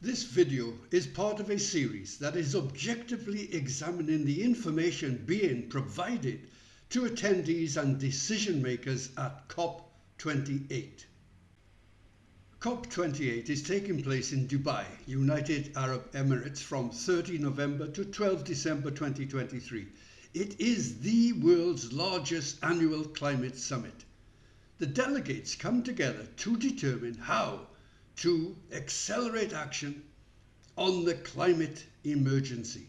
This video is part of a series that is objectively examining the information being provided to attendees and decision makers at COP28. COP28 is taking place in Dubai, United Arab Emirates from 30 November to 12 December 2023. It is the world's largest annual climate summit. The delegates come together to determine how to accelerate action on the climate emergency.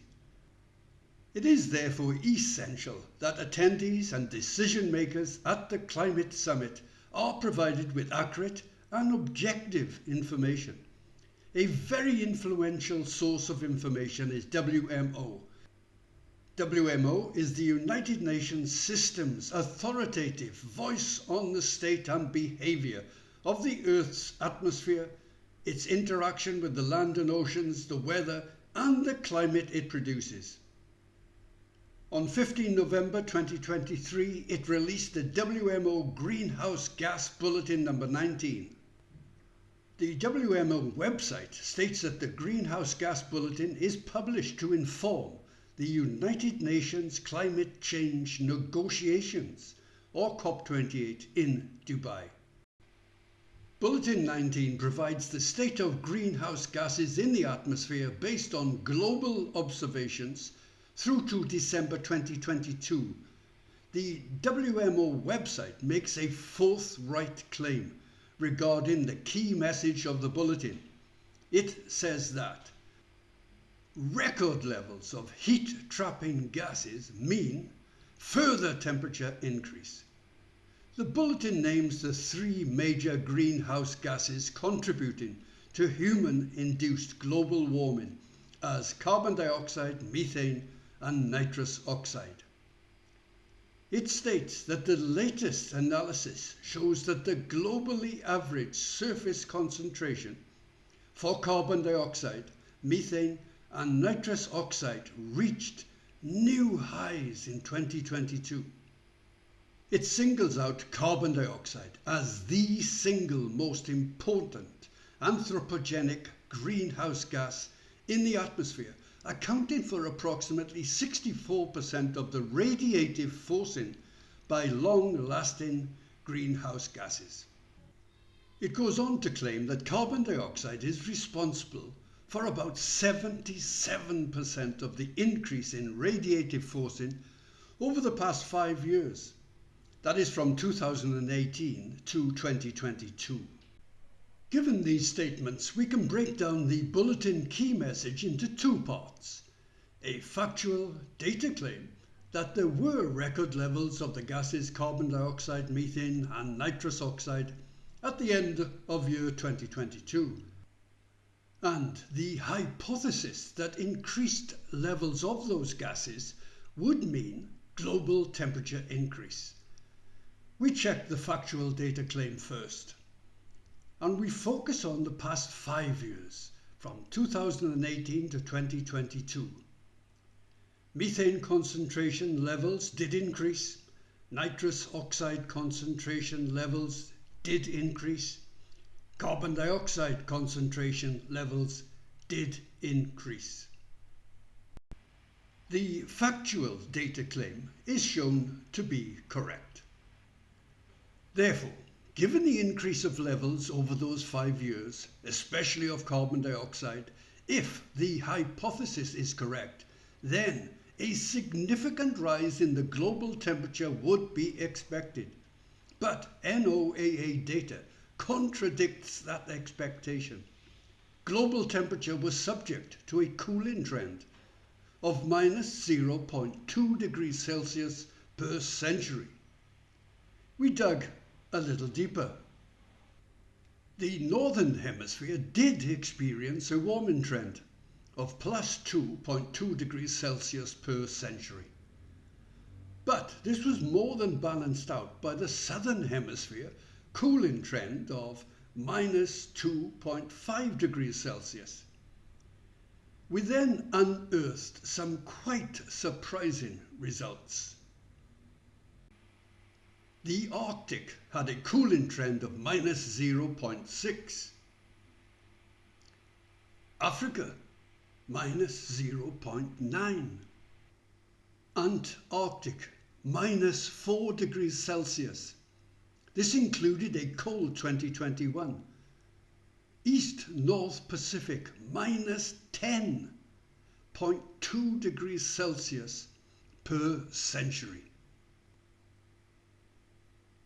It is therefore essential that attendees and decision makers at the climate summit are provided with accurate and objective information. A very influential source of information is WMO. WMO is the United Nations system's authoritative voice on the state and behaviour of the Earth's atmosphere, its interaction with the land and oceans, the weather and the climate it produces. On 15 November 2023, it released the WMO Greenhouse Gas Bulletin number 19. The WMO website states that the Greenhouse Gas Bulletin is published to inform the United Nations Climate Change Negotiations, or COP28, in Dubai. Bulletin 19 provides the state of greenhouse gases in the atmosphere based on global observations through to December 2022. The WMO website makes a forthright claim regarding the key message of the bulletin. It says that record levels of heat-trapping gases mean further temperature increase. The bulletin names the three major greenhouse gases contributing to human-induced global warming as carbon dioxide, methane and nitrous oxide. It states that the latest analysis shows that the globally average surface concentration for carbon dioxide, methane and nitrous oxide reached new highs in 2022. It singles out carbon dioxide as the single most important anthropogenic greenhouse gas in the atmosphere, accounting for approximately 64% of the radiative forcing by long-lasting greenhouse gases. It goes on to claim that carbon dioxide is responsible for about 77% of the increase in radiative forcing over the past 5 years. That is from 2018 to 2022. Given these statements, we can break down the bulletin key message into two parts. A factual data claim that there were record levels of the gases carbon dioxide, methane and nitrous oxide at the end of year 2022. And the hypothesis that increased levels of those gases would mean global temperature increase. We check the factual data claim first, and we focus on the past 5 years, from 2018 to 2022. Methane concentration levels did increase, nitrous oxide concentration levels did increase, carbon dioxide concentration levels did increase. The factual data claim is shown to be correct. Therefore, given the increase of levels over those 5 years, especially of carbon dioxide, if the hypothesis is correct, then a significant rise in the global temperature would be expected. But NOAA data contradicts that expectation. Global temperature was subject to a cooling trend of minus 0.2 degrees Celsius per century. We dug a little deeper. The Northern Hemisphere did experience a warming trend of plus 2.2 degrees Celsius per century. But this was more than balanced out by the Southern Hemisphere cooling trend of minus 2.5 degrees Celsius. We then unearthed some quite surprising results. The Arctic had a cooling trend of minus 0.6. Africa, minus 0.9. Antarctic, minus 4 degrees Celsius. This included a cold 2021. East-North Pacific, minus 10.2 degrees Celsius per century.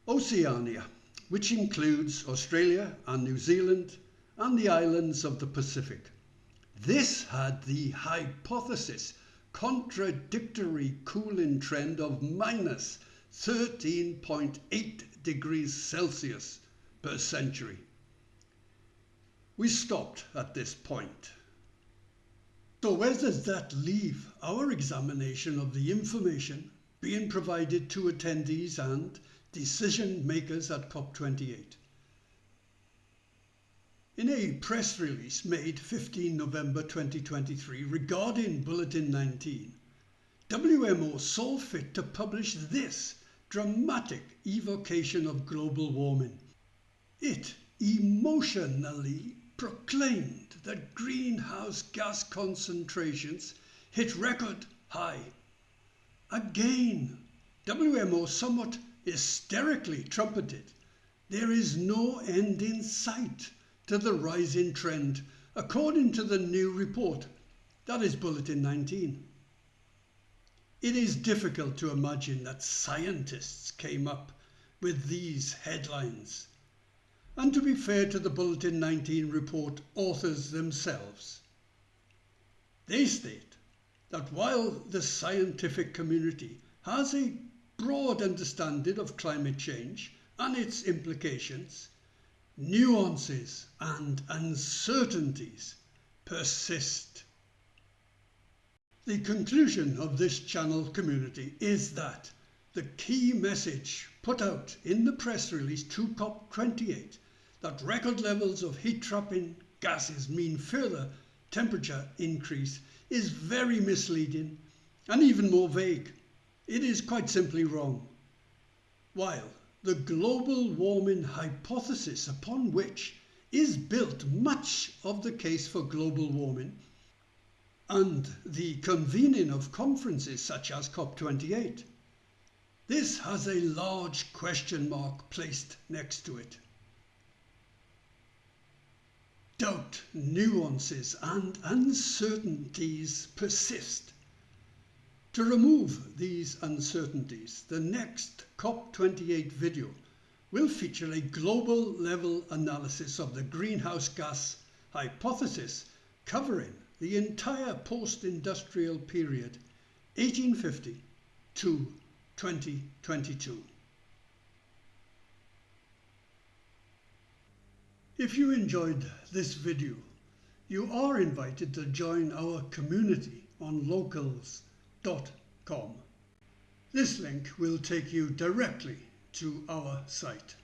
Oceania, which includes Australia and New Zealand and the islands of the Pacific. This had the hypothesis contradictory cooling trend of minus 13.8 degrees Celsius per century. We stopped at this point. So where does that leave our examination of the information being provided to attendees and decision makers at COP28? In a press release made 15 November 2023 regarding Bulletin 19, WMO saw fit to publish this dramatic evocation of global warming. It emotionally proclaimed that greenhouse gas concentrations hit record high. Again, WMO somewhat hysterically trumpeted, there is no end in sight to the rising trend, according to the new report, that is Bulletin 19. It is difficult to imagine that scientists came up with these headlines. And to be fair to the Bulletin 19 report authors themselves, they state that while the scientific community has a broad understanding of climate change and its implications, nuances and uncertainties persist. The conclusion of this channel community is that the key message put out in the press release to COP28, that record levels of heat-trapping gases mean further temperature increase, is very misleading and even more vague. It is quite simply wrong. While the global warming hypothesis upon which is built much of the case for global warming and the convening of conferences such as COP28, this has a large question mark placed next to it. Doubt, nuances and uncertainties persist. To remove these uncertainties, the next COP28 video will feature a global level analysis of the greenhouse gas hypothesis covering the entire post-industrial period 1850 to 2022. If you enjoyed this video, you are invited to join our community on locals.com. This link will take you directly to our site.